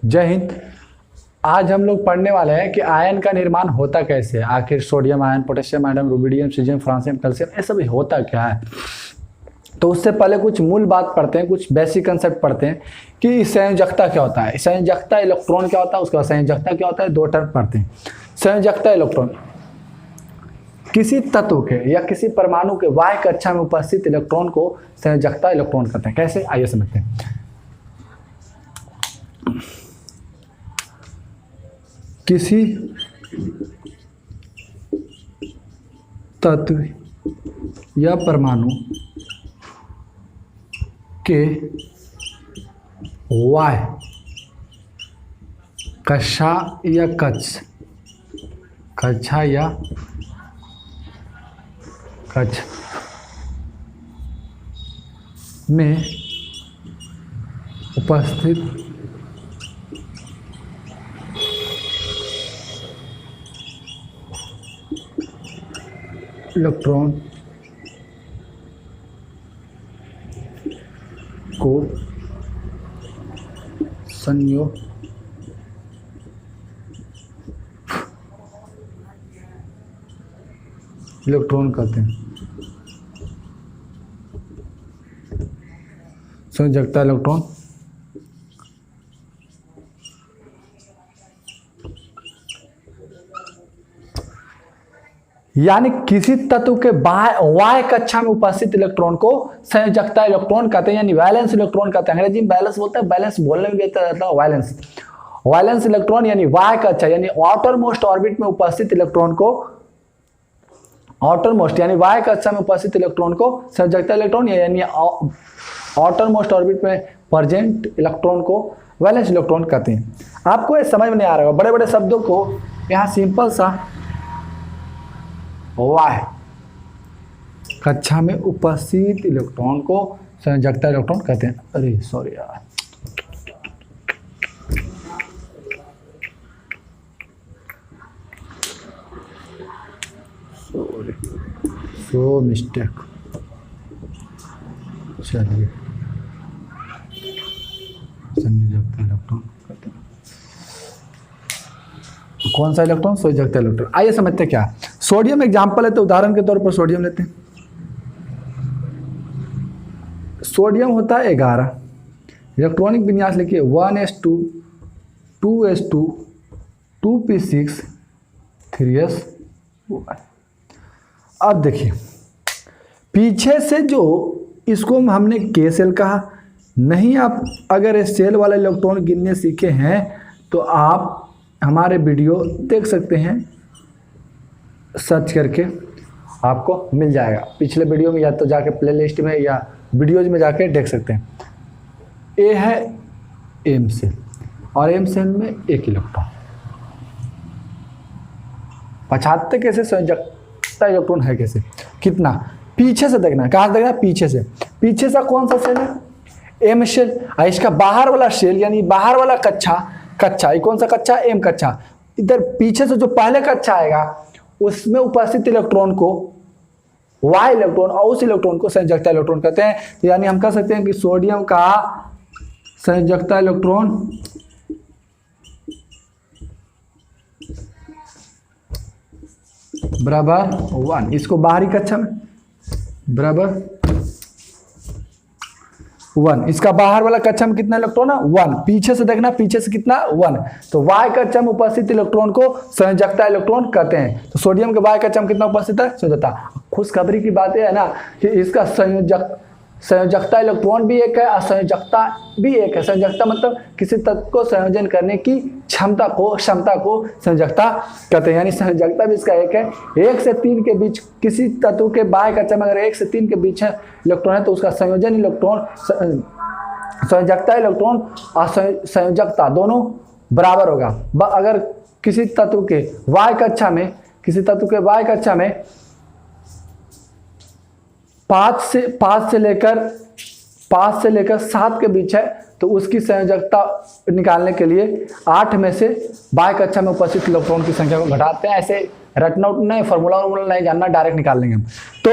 जय हिंद। आज हम लोग पढ़ने वाले हैं कि आयन का निर्माण होता कैसे है। आखिर sodium ion, potassium ion, rubidium, caesium, francium, calcium, ये सब होता क्या है। तो उससे पहले कुछ मूल बात पढ़ते हैं, कुछ बेसिक कंसेप्ट पढ़ते हैं कि संयोजकता क्या होता है, संयोजकता इलेक्ट्रॉन क्या होता है, उसका संयोजकता क्या होता है। दो टर्म पढ़ते हैं। संयोजकता इलेक्ट्रॉन किसी तत्व के या किसी परमाणु के बाह्य कक्षा में उपस्थित इलेक्ट्रॉन को संयोजकता इलेक्ट्रॉन कहते हैं। कैसे, आइए समझते हैं। किसी तत्व या परमाणु के बाह्य कक्षा या कक्षा या कक्ष में उपस्थित इलेक्ट्रॉन को संयोग इलेक्ट्रॉन कहते हैं। संयोजकता इलेक्ट्रॉन यानी किसी तत्व के बाह्य कक्षा में उपस्थित इलेक्ट्रॉन को संयोजकता इलेक्ट्रॉन कहते हैं, यानी वैलेंस इलेक्ट्रॉन कहते हैं। अंग्रेजी में बैलेंस बोलते हैं, बैलेंस बोलने में कहता है वैलेंस। वैलेंस इलेक्ट्रॉन यानी बाह्य कक्षा यानी आउटर मोस्ट ऑर्बिट में उपस्थित इलेक्ट्रॉन को, आउटर मोस्ट यानी बाह्य कक्षा में उपस्थित इलेक्ट्रॉन को संयोजकता इलेक्ट्रॉन यानी आउटर मोस्ट ऑर्बिट में प्रेजेंट इलेक्ट्रॉन को वैलेंस इलेक्ट्रॉन कहते हैं। आपको ये समझ में नहीं आ रहा होगा, बड़े बड़े शब्दों को यहाँ सिंपल सा बाह्य कक्षा में उपस्थित इलेक्ट्रॉन को संयोजकता इलेक्ट्रॉन कहते हैं। अरे सॉरी यार, सो मिस्टेक। चलिए, संयोजकता इलेक्ट्रॉन कहते हैं। कौन सा इलेक्ट्रॉन? संयोजकता इलेक्ट्रॉन। आइए समझते हैं क्या सोडियम एग्जाम्पल है, तो उदाहरण के तौर पर सोडियम लेते हैं। सोडियम होता है 11, इलेक्ट्रॉनिक विन्यास लिखिए 1s2 2s2 2p6 3s1। अब देखिए पीछे से जो इसको हमने के सेल कहा नहीं। आप अगर इस सेल वाला इलेक्ट्रॉन गिनने सीखे हैं तो आप हमारे वीडियो देख सकते हैं, सर्च करके आपको मिल जाएगा। पिछले वीडियो में या तो जाके प्लेलिस्ट में या वीडियोज में जाके देख सकते हैं। ए है एम सेल और एम सेल में एक इलेक्ट्रॉन। पछाते कैसे संयोजकता इलेक्ट्रॉन है कैसे, कितना पीछे से देखना। कहाँ से देखना? पीछे से। पीछे से कौन सा सेल है? M cell. और इसका बाहर वाला सेल यानी बाहर वाला कक्षा ये कौन सा कक्षा? एम कक्षा। इधर पीछे से जो पहले कक्षा आएगा उसमें उपस्थित इलेक्ट्रॉन को वाई इलेक्ट्रॉन और उस इलेक्ट्रॉन को संयोजकता इलेक्ट्रॉन कहते हैं। तो यानी हम कह सकते हैं कि सोडियम का संयोजकता इलेक्ट्रॉन बराबर 1। इसको बाहरी कक्षा में बराबर 1। इसका बाहर वाला कक्षा में कितना इलेक्ट्रॉन है? 1। पीछे से देखना, पीछे से कितना? 1। तो वाय कक्षा में उपस्थित इलेक्ट्रॉन को संयोजकता इलेक्ट्रॉन कहते हैं। तो सोडियम के वाय कक्षा में कितना उपस्थित है? संयोजकता। खुशखबरी की बात है ना कि इसका संयोजकता इलेक्ट्रॉन भी एक है और संयोजकता भी एक है। संयोजकता मतलब किसी तत्व को संयोजन करने की क्षमता को संयोजकता कहते हैं। यानी संयोजकता भी इसका एक है। 1 से 3 के बीच किसी तत्व के बाह्य कक्षा में अगर 1 से 3 के बीच है इलेक्ट्रॉन है तो उसका संयोजन इलेक्ट्रॉन, संयोजकता इलेक्ट्रॉन और संयोजकता दोनों बराबर होगा। अगर किसी तत्व के बाह्य कक्षा में 5 से लेकर 7 के बीच है तो उसकी संयोजकता निकालने के लिए 8 में से बाह्य कक्षा में उपस्थित इलेक्ट्रॉन की संख्या को घटाते हैं। ऐसे रटना उठना नहीं, फॉर्मूला नहीं जानना, डायरेक्ट निकाल लेंगे हम। तो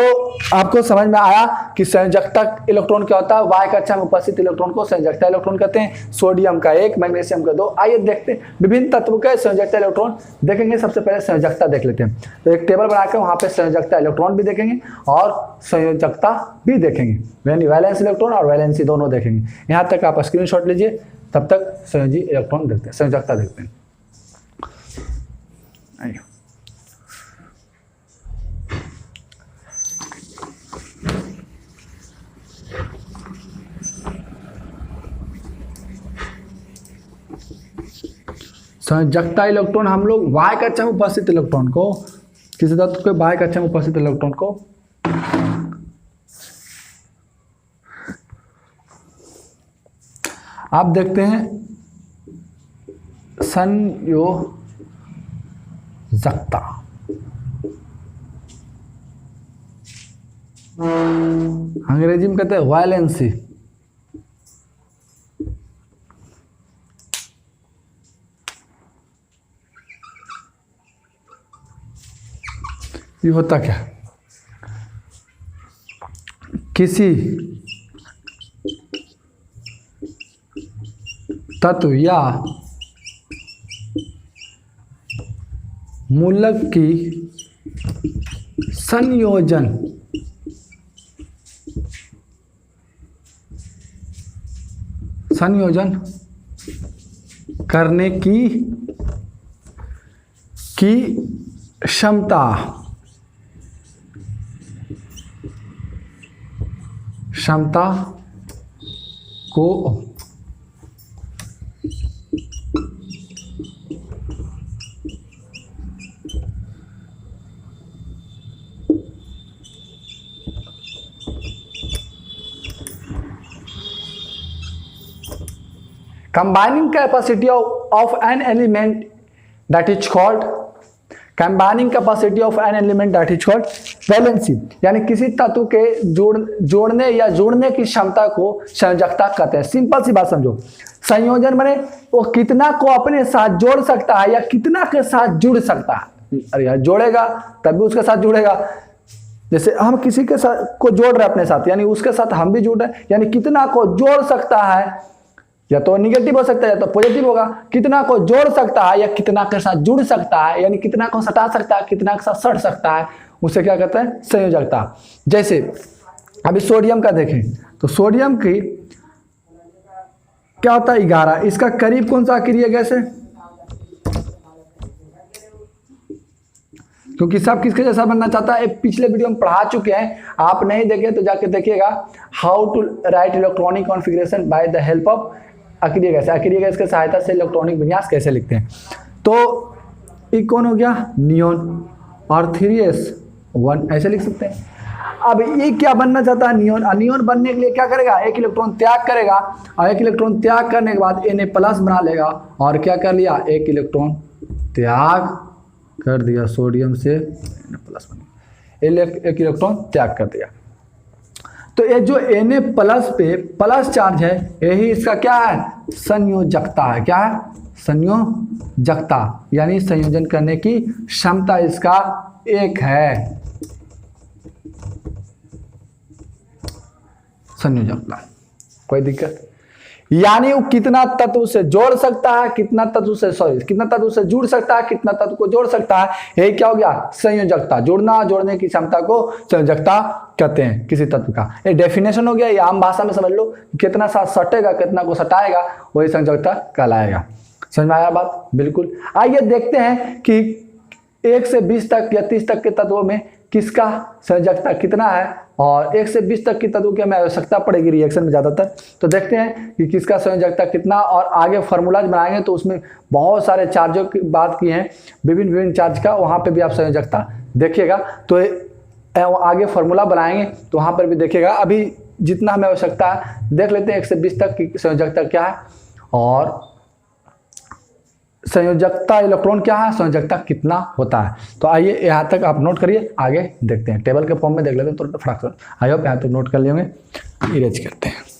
आपको समझ में आया कि संयोजकता इलेक्ट्रॉन क्या होता है, Y कक्षा में उपस्थित इलेक्ट्रॉन को संयोजकता इलेक्ट्रॉन कहते हैं। सोडियम का 1, मैग्नीशियम का 2। आइए देखते हैं विभिन्न तत्व के संयोजकता इलेक्ट्रॉन देखेंगे। सबसे पहले संयोजकता देख लेते हैं। तो एक टेबल बनाकर वहाँ पे संयोजकता इलेक्ट्रॉन भी देखेंगे और संयोजकता भी देखेंगे, यानी वैलेंस इलेक्ट्रॉन और वैलेंसी दोनों देखेंगे। यहाँ तक आप स्क्रीनशॉट लीजिए, तब तक संयोजी इलेक्ट्रॉन देखते हैं, संयोजकता देखते हैं। आइए संयोजकता इलेक्ट्रॉन हम लोग Y कक्षा में उपस्थित इलेक्ट्रॉन को, किसी तत्व के Y कक्षा में उपस्थित इलेक्ट्रॉन को आप देखते हैं संयोजकता। अंग्रेजी में कहते हैं वैलेंसी। ये होता क्या, किसी तत्व या मूलक की संयोजन करने की क्षमता को combining capacity of an element that is called valency, यानी किसी तत्व के जोड़ने या जुड़ने की क्षमता को संयोजकता कहते हैं। सिंपल सी बात समझो, संयोजन माने वो कितना को अपने साथ जोड़ सकता है या कितना के साथ जुड़ सकता है। अरे यार, जोड़ेगा तब भी उसके साथ जुड़ेगा। जैसे हम किसी के साथ को जोड़ रहे हैं अपने साथ, यानी उसके साथ हम भी जुड़ रहे हैं, यानी कितना को जोड़ सकता है, या तो निगेटिव हो सकता है या तो पॉजिटिव होगा। कितना को जोड़ सकता है या कितना के साथ जुड़ सकता है, यानी कितना को सटा सकता है, कितना के साथ सट सकता है, उसे क्या कहते हैं, संयोजकता। जैसे अभी सोडियम का देखें तो सोडियम की क्या होता है 11, इसका करीब कौन सा अक्रिय गैस है, क्योंकि सब किसके जैसा बनना चाहता है। पिछले वीडियो में पढ़ा चुके हैं, आप नहीं देखे तो जाके देखिएगा, how to write electronic configuration by the help of अक्रिय गैस। अक्रिय गैस की सहायता से इलेक्ट्रॉनिक विन्यास कैसे लिखते हैं। तो ये कौन हो गया, नियोन, और 3s1 ऐसे लिख सकते हैं। अब ये क्या बनना चाहता है, नियोन। नियोन बनने के लिए क्या करेगा, एक इलेक्ट्रॉन त्याग करेगा, और एक इलेक्ट्रॉन त्याग करने के बाद Na+ बना लेगा, और क्या कर लिया, एक इलेक्ट्रॉन त्याग कर दिया, सोडियम से Na+ बना, एक इलेक्ट्रॉन त्याग कर दिया। तो ये जो Na+ पे प्लस चार्ज है, यही इसका क्या है, संयोजकता है। क्या है, संयोजकता, यानी संयोजन करने की क्षमता इसका 1 है, संयोजकता। कोई दिक्कत, यानी वो कितना तत्व से जोड़ सकता है, कितना तत्व से जुड़ सकता है, कितना तत्व को जोड़ सकता है, यही क्या हो गया, संयोजकता। जोड़ना, जोड़ने की क्षमता को संयोजकता कहते हैं किसी तत्व का। ये डेफिनेशन हो गया, ये आम भाषा में समझ लो, कितना साथ सटेगा, कितना को सटाएगा, वही संयोजकता कहलाएगा। समझ में आया बात, बिल्कुल। आइए देखते हैं कि 1 से 20 तक या 30 तक के तत्वों में किसका संयोजकता कितना है, और 1 से 20 तक की तत्वों की हमें आवश्यकता पड़ेगी रिएक्शन में ज़्यादातर। तो देखते हैं कि किसका संयोजकता कितना, और आगे फार्मूलाज बनाएंगे तो उसमें बहुत सारे चार्जों की बात की है, विभिन्न चार्ज का, वहाँ पे भी आप संयोजकता देखिएगा। तो आगे फार्मूला बनाएंगे तो वहाँ पर भी देखिएगा। अभी जितना हमें आवश्यकता है देख लेते हैं, 1 से 20 तक की संयोजकता क्या है, और संयोजकता इलेक्ट्रॉन क्या है, संयोजकता कितना होता है। तो आइए यहाँ तक आप नोट करिए, आगे देखते हैं। टेबल के फॉर्म में देख लेते हैं तो फ्रैक्शन, आई होप यहाँ तक नोट कर लेंगे। इरेज करते हैं।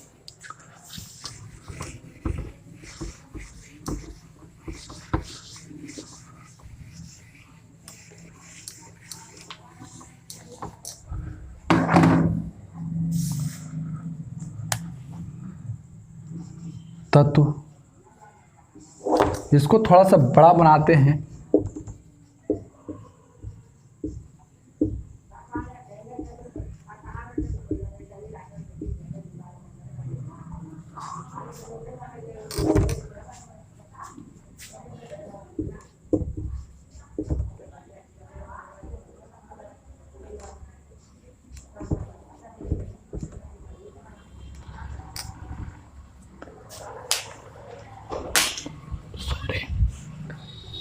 तत्व, इसको थोड़ा सा बड़ा बनाते हैं।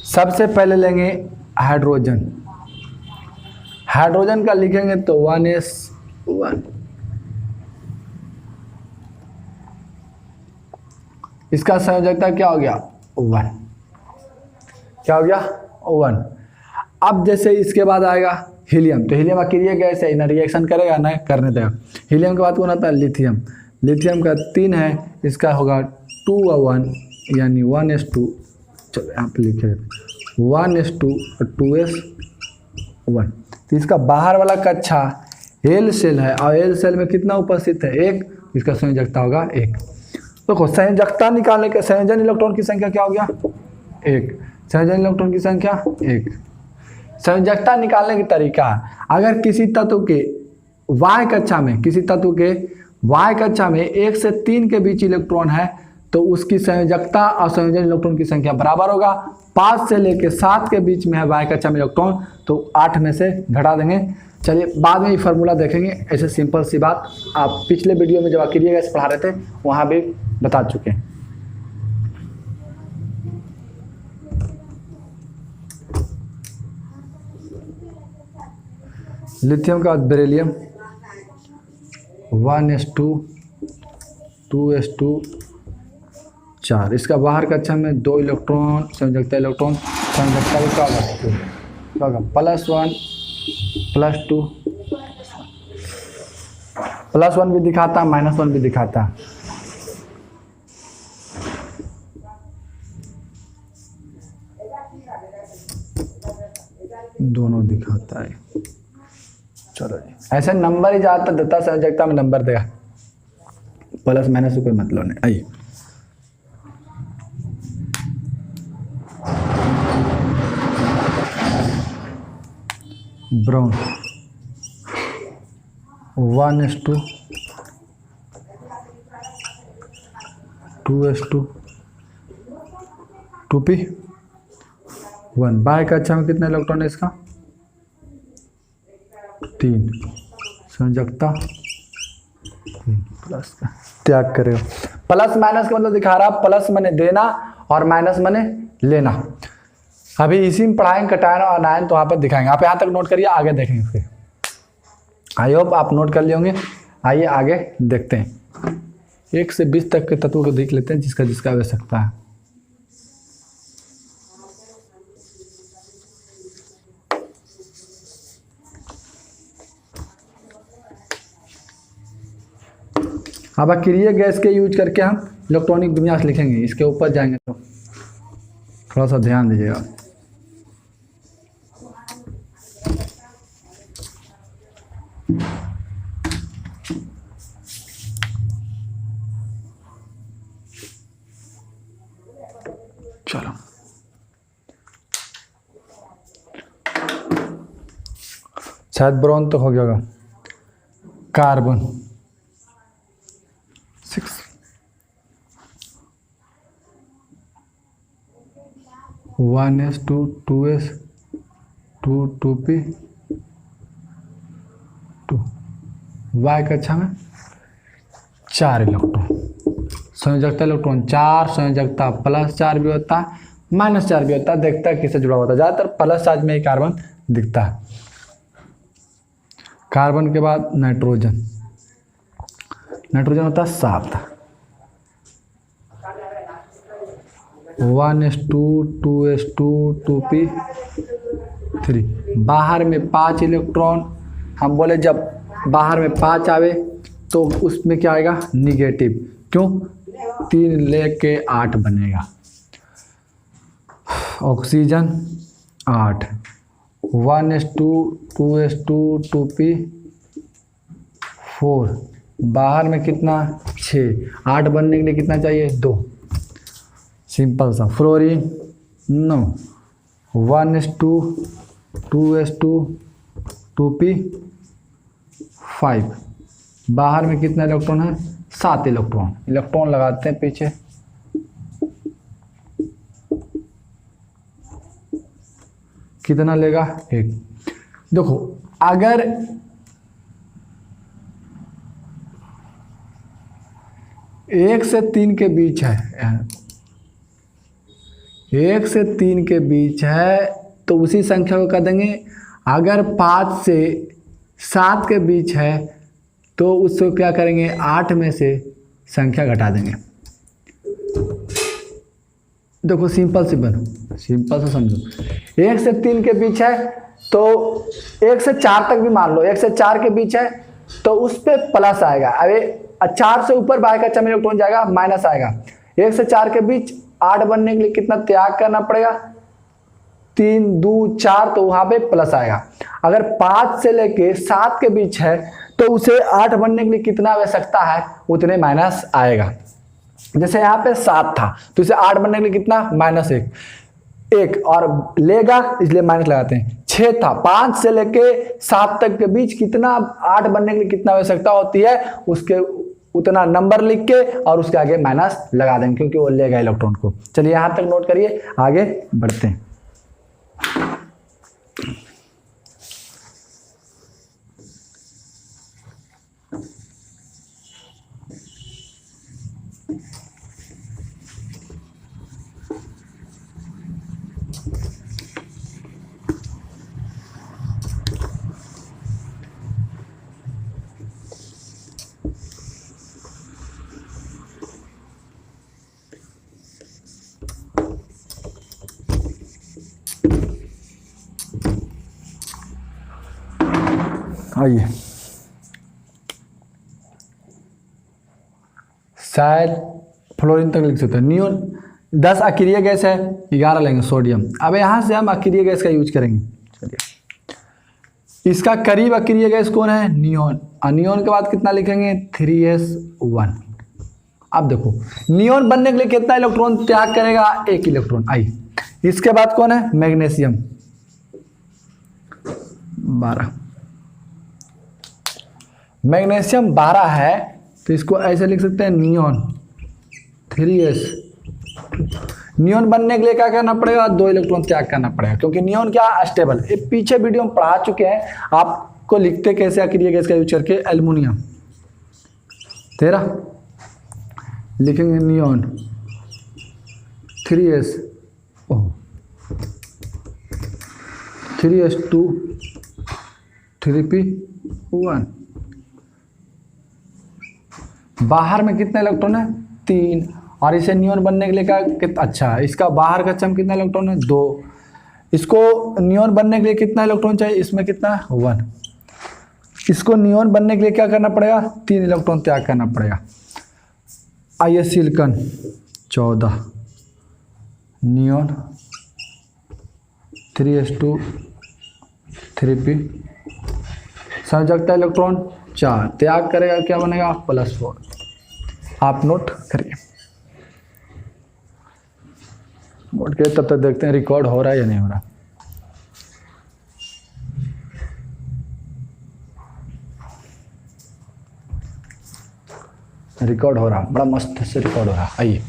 सबसे पहले लेंगे हाइड्रोजन। हाइड्रोजन का लिखेंगे तो 1s1, इसका संयोजकता क्या हो गया 1, क्या हो गया 1। अब जैसे इसके बाद आएगा हीलियम, तो हीलियम अकेले गैस है, ना रिएक्शन करेगा ना करने देगा। हीलियम के बाद कौन आता है लिथियम, लिथियम का 3 है, इसका होगा 2 यानी 1s2। चलो यहाँ पे लिखे 1s2 और 2s1। तो इसका बाहर वाला कक्षा एल सेल है और एल सेल में कितना उपस्थित है 1, इसका संयोजकता होगा 1। देखो संयोजकता निकालने के संयोजन इलेक्ट्रॉन की संख्या क्या हो गया 1, संयोजन इलेक्ट्रॉन की संख्या 1। संयोजकता निकालने का तरीका, अगर किसी तत्व के वाय कक्षा में, किसी तत्व के वाय कक्षा में 1 से 3 के बीच इलेक्ट्रॉन है तो उसकी संयोजकता और संयोजन इलेक्ट्रॉन की संख्या बराबर होगा। 5 से लेकर 7 के बीच में है वाय कक्षा में इलेक्ट्रॉन तो 8 में से घटा देंगे। चलिए बाद में ये फार्मूला देखेंगे, ऐसे सिंपल सी बात आप पिछले वीडियो में जब अकेले गैस पढ़ा रहे थे वहाँ भी बता चुके हैं। लिथियम का बेरिलियम 1s2 2s2 4, इसका बाहर कक्षा में 2 इलेक्ट्रॉन, संयोजकता इलेक्ट्रॉन, संयोजकता क्या होगा +1 +2 +1 भी दिखाता -1 भी दिखाता। दोनों दिखाता है। चलो जी, ऐसे नंबर ही ज़्यादातर देता, संयोजकता में नंबर देगा, प्लस माइनस से कोई मतलब नहीं। आइए ब्राउन 1s2 2s2 2p1। बाहर कक्षा में कितना इलेक्ट्रॉन है इसका 3, संयोजकता 3 प्लस का त्याग करेगा। प्लस माइनस का मतलब दिखा रहा, प्लस माने देना और माइनस माने लेना। अभी इसी में पढ़ाएंगे कटायन और आनायन, तो वहाँ पर दिखाएंगे। आप यहाँ तक नोट करिए, आगे देखेंगे फिर। आई होप आप नोट कर लिए होंगे। आइए आगे देखते हैं, 1 से 20 तक के तत्वों को देख लेते हैं जिसका जिसका आवश्यकता है। अब अक्रिय गैस के यूज करके हम इलेक्ट्रॉनिक विन्यास लिखेंगे, इसके ऊपर जाएंगे तो थोड़ा सा ध्यान दीजिएगा। चलो शायद ब्रोन तो हो गया होगा। Carbon 6 1s2 2s2 2p2 Y कक्षा में 4 इलेक्ट्रॉन, संयोजकता इलेक्ट्रॉन 4, संयोजकता +4 भी होता है -4 भी होता है, देखता है किससे जुड़ा होता है। ज़्यादातर प्लस चार्ज में ही कार्बन दिखता है। कार्बन के बाद नाइट्रोजन, नाइट्रोजन होता है 7 1s2 2s2 2p3। बाहर में 5 इलेक्ट्रॉन, हम बोले जब बाहर में 5 आवे तो उसमें क्या आएगा निगेटिव, क्यों 3 लेके 8 बनेगा। Oxygen 8 1s2 2s2 2p4। बाहर में कितना 6, 8 बनने के लिए कितना चाहिए 2, सिंपल सा fluorine no 1s2 2s2 2p5। बाहर में कितना इलेक्ट्रॉन है? 7 इलेक्ट्रॉन। इलेक्ट्रॉन लगाते हैं पीछे, कितना लेगा? 1। देखो अगर एक से 3 के बीच है, 1 से 3 के बीच है तो उसी संख्या को कर देंगे। अगर 5 से 7 के बीच है तो उसको क्या करेंगे? 8 में से संख्या घटा देंगे। देखो सिंपल सा समझो। 1 से 3 के बीच है तो 1 से 4 तक भी मान लो, 1 से 4 के बीच है तो उस पर प्लस आएगा। अरे 4 से ऊपर बाहर का कच्चा में इलेक्ट्रॉन जाएगा, माइनस आएगा। 1 से 4 के बीच 8 बनने के लिए कितना त्याग करना पड़ेगा? 3 2 4, तो वहां पे प्लस आएगा। अगर 5 से लेके 7 के बीच है तो उसे 8 बनने के लिए कितना आवश्यकता है? उतने माइनस आएगा। जैसे यहाँ पे 7 था तो इसे 8 बनने के लिए कितना? -1 और लेगा, इसलिए माइनस लगाते हैं। 6 था, 5 से लेके 7 तक के बीच कितना? 8 बनने के लिए कितना आवश्यकता होती है? उसके उतना नंबर लिख के और उसके आगे माइनस लगा देंगे, क्योंकि वो लेगा इलेक्ट्रॉन को। चलिए यहां तक नोट करिए, आगे बढ़ते हैं। आइए, शायद फ्लोरीन तक लिख सकते हैं। नियोन 10 अक्रिय गैस है, 11 लेंगे सोडियम। अब यहां से हम अक्रिय गैस का यूज करेंगे। चलिए, इसका करीब अक्रिय गैस कौन है? नियोन। नियोन के बाद कितना लिखेंगे? 3s1। अब देखो नियोन बनने के लिए कितना इलेक्ट्रॉन त्याग करेगा? 1 इलेक्ट्रॉन। आइए, इसके बाद कौन है? मैग्नीशियम 12। मैग्नीशियम 12 है तो इसको ऐसे लिख सकते हैं नियोन 3s। नियोन बनने के लिए क्या करना पड़ेगा? 2 इलेक्ट्रॉन त्याग करना पड़ेगा, क्योंकि नियोन क्या? स्टेबल। ये पीछे वीडियो में पढ़ा चुके हैं आपको। लिखते कैसे अक्रिय गैस का यूज करके? एल्युमिनियम 13 लिखेंगे नियोन 3s 3s2 3p1। बाहर में कितना इलेक्ट्रॉन है? 3। और इसे नियोन बनने के लिए क्या? अच्छा, इसका बाहर का कच्चा कितना इलेक्ट्रॉन है? 2। इसको नियोन बनने के लिए कितना इलेक्ट्रॉन चाहिए? इसमें कितना है? 1। इसको नियोन बनने के लिए क्या करना पड़ेगा? 3 इलेक्ट्रॉन त्याग करना पड़ेगा। आइए, silicon 14 neon 3s2 3p। संयोजकता electron 4, त्याग करेगा, क्या बनेगा? +4। आप नोट करिए, नोट करिए। तब तक देखते हैं रिकॉर्ड हो रहा है या नहीं हो रहा। रिकॉर्ड हो रहा, बड़ा मस्त से रिकॉर्ड हो रहा। आइए,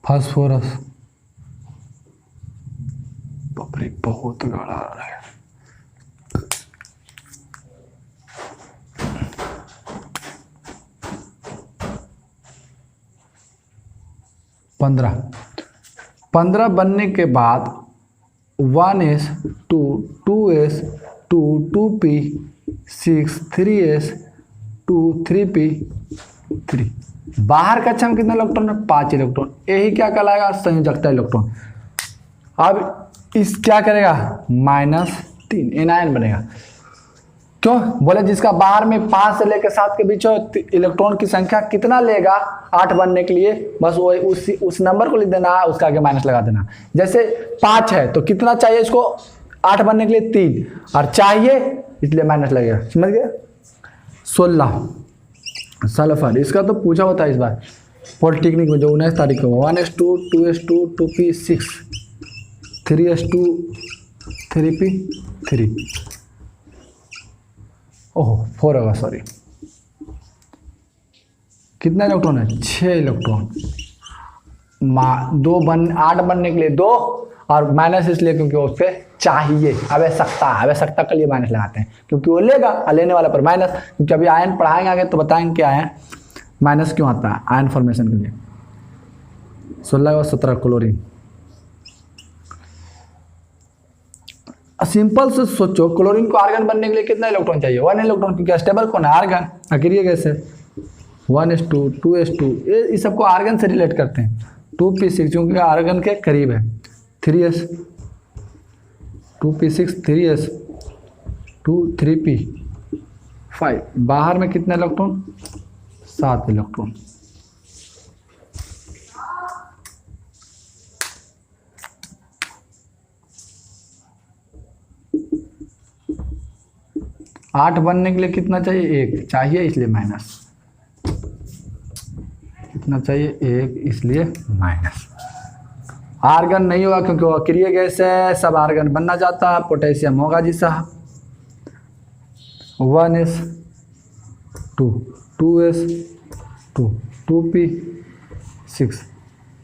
फास्फोरस, बाप रे बहुत गाढ़ा आ रहा है। पंद्रह बनने के बाद 1s2 2s2 2p6 3s2 3p3। बाहर कक्षा में कितना इलेक्ट्रॉन है? 5 इलेक्ट्रॉन। यही क्या कहलाएगा? संयोजकता इलेक्ट्रॉन। अब इस क्या करेगा -3 एनायन बनेगा। क्यों बोले जिसका बाहर में 5 से लेकर 7 के बीच हो इलेक्ट्रॉन की संख्या कितना लेगा 8 बनने के लिए, बस वो उस नंबर को लिख देना, उसका आगे माइनस लगा देना। जैसे 5 है तो कितना चाहिए इसको 8 बनने के लिए 3 और चाहिए इसलिए माइनस लगेगा, समझ गए। 16 सल्फर, इसका तो पूछा होता है इस बार पॉलिटेक्निक में जो 19 तारीख को 1s2 2s2 2p6 3s2 3p3 ओह 4 होगा, सॉरी। कितना इलेक्ट्रॉन है 6 इलेक्ट्रॉन। 8 बनने के लिए 2 और माइनस इसलिए क्योंकि उस पर चाहिए आवश्यकता के लिए माइनस लगाते हैं क्योंकि वो लेगा और लेने वाला पर माइनस, क्योंकि अभी आयन पढ़ाएंगे आगे तो बताएंगे कि आयन माइनस क्यों आता है आयन फॉर्मेशन के लिए। 16 और 17 क्लोरीन। सिंपल से सोचो क्लोरीन को आर्गन बनने के लिए कितना इलेक्ट्रॉन चाहिए 1 इलेक्ट्रॉन, क्योंकि स्टेबल कौन है आर्गन, अकेले कैसे 1s2 2s2 ये सबको आर्गन से रिलेट करते हैं। 2p6 क्योंकि आर्गन के करीब है, 3s 2p6 3s 2 3p5 बाहर में कितने इलेक्ट्रॉन 7 इलेक्ट्रॉन। आठ बनने के लिए कितना चाहिए 1 चाहिए इसलिए माइनस, कितना चाहिए 1 इसलिए माइनस। आर्गन नहीं होगा क्योंकि वो अक्रिय गैस है, सब आर्गन बनना चाहता है, पोटेशियम होगा जी साहब। 1s2 2s2 2p6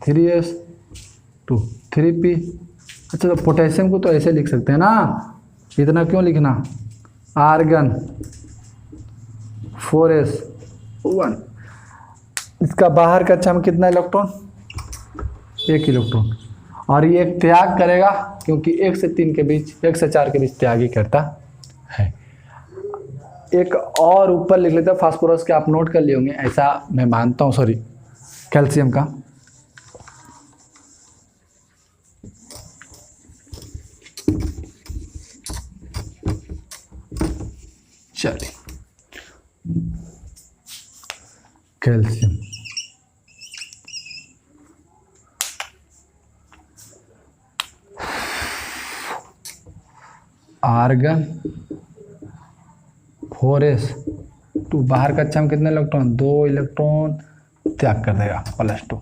3s2 3p। अच्छा तो पोटेशियम को तो ऐसे लिख सकते हैं ना, इतना क्यों लिखना, आर्गन 4s1। इसका बाहर का अच्छा में कितना इलेक्ट्रॉन 1 इलेक्ट्रॉन, और ये त्याग करेगा क्योंकि 1 से 3 के बीच 1 से 4 के बीच त्याग ही करता है। एक और ऊपर लिख लेते हैं फास्फोरस के, आप नोट कर लिए होंगे ऐसा मैं मानता हूँ, सॉरी कैल्शियम का। चलिए कैल्शियम आर्गन 4s2 बाहर का अच्छा में कितने इलेक्ट्रॉन 2 इलेक्ट्रॉन त्याग कर देगा +2।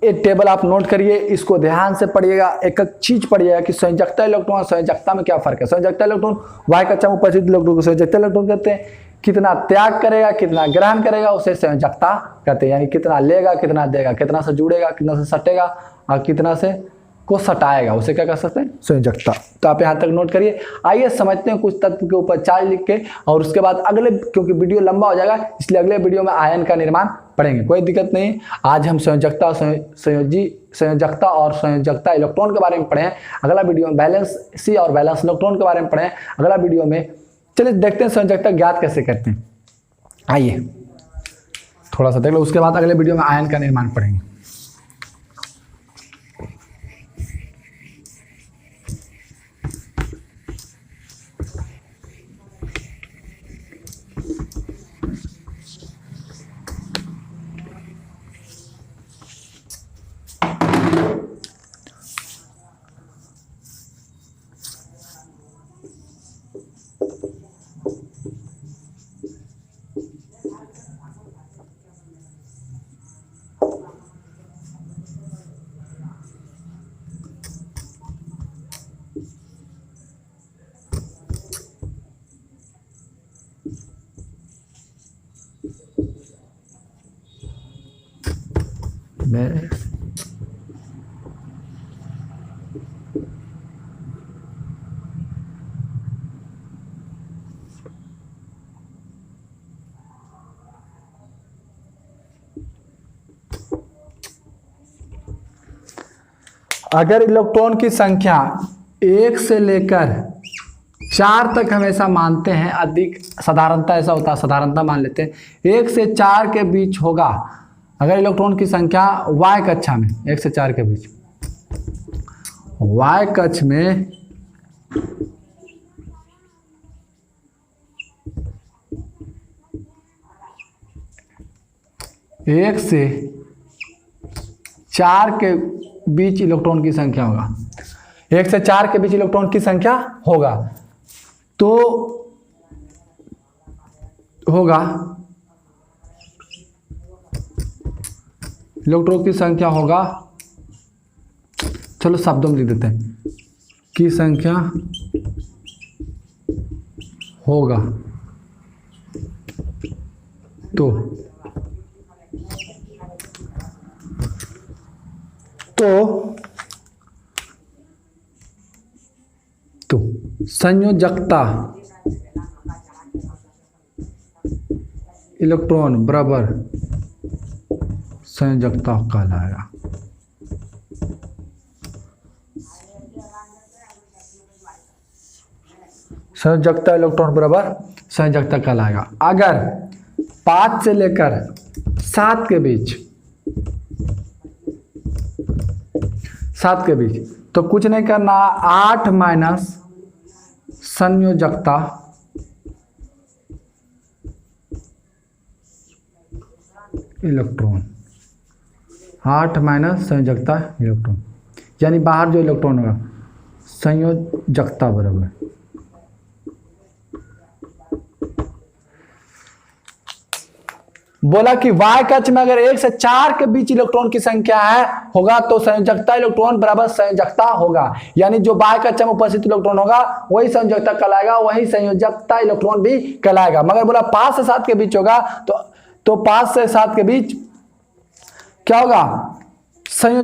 एक टेबल आप नोट करिए, इसको ध्यान से पढ़िएगा, एक एक चीज पढ़िएगा कि संयोजकता इलेक्ट्रॉन और संयोजकता में क्या फर्क है। संयोजकता इलेक्ट्रॉन वाई का अच्छा में उपस्थित इलेक्ट्रॉन को संयोजकता इलेक्ट्रॉन कहते हैं। कितना त्याग करेगा कितना ग्रहण करेगा उसे संयोजकता कहते हैं, यानी कितना लेगा कितना देगा, कितना से जुड़ेगा कितना से सटेगा और कितना से को सटाएगा, उसे क्या कह सकते हैं संयोजकता। तो आप यहाँ तक नोट करिए। आइए समझते हैं कुछ तत्व के ऊपर चार्ज लिख के, और उसके बाद अगले, क्योंकि वीडियो लंबा हो जाएगा इसलिए अगले वीडियो में आयन का निर्माण पढ़ेंगे, कोई दिक्कत नहीं। आज हम संयोजकता और संयोजकता इलेक्ट्रॉन के बारे में पढ़े हैं, अगला वीडियो में बैलेंस सी और बैलेंस इलेक्ट्रॉन के बारे में पढ़े हैं अगला वीडियो में। चलिए देखते हैं संयोजकता ज्ञात कैसे करते हैं। आइए थोड़ा सा देख लो, उसके बाद अगले वीडियो में आयन का निर्माण पढ़ेंगे। अगर इलेक्ट्रॉन की संख्या 1 से लेकर 4 तक हमेशा मानते हैं, अधिक साधारणता ऐसा होता है, साधारणता मान लेते हैं 1 से 4 के बीच होगा अगर इलेक्ट्रॉन की संख्या y कक्षा में 1 से 4 के बीच, y कक्ष में एक से 4 के बीच इलेक्ट्रॉन की संख्या होगा, 1 से 4 के बीच इलेक्ट्रॉन की संख्या होगा, तो होगा इलेक्ट्रॉन की संख्या होगा, चलो शब्दों में लिख देते हैं, की संख्या होगा तो संयोजकता इलेक्ट्रॉन बराबर संयोजकता कहलाएगा। संयोजकता इलेक्ट्रॉन बराबर संयोजकता कहलाएगा। अगर 5 से लेकर 7 के बीच, 7 के बीच, तो कुछ नहीं करना, 8 माइनस संयोजकता इलेक्ट्रॉन, 8 माइनस संयोजकता इलेक्ट्रॉन, यानी बाहर जो इलेक्ट्रॉन होगा संयोजकता बराबर बोला कि y कक्ष में अगर 1 से 4 के बीच इलेक्ट्रॉन की संख्या है होगा तो संयोजकता इलेक्ट्रॉन बराबर संयोजकता होगा, यानी जो y कक्ष में उपस्थित इलेक्ट्रॉन होगा वही संयोजकता कहलाएगा, वही संयोजकता इलेक्ट्रॉन भी कहलाएगा। मगर बोला 5 से 7 के बीच होगा तो 5 से 7 के बीच क्या होगा, संयोजक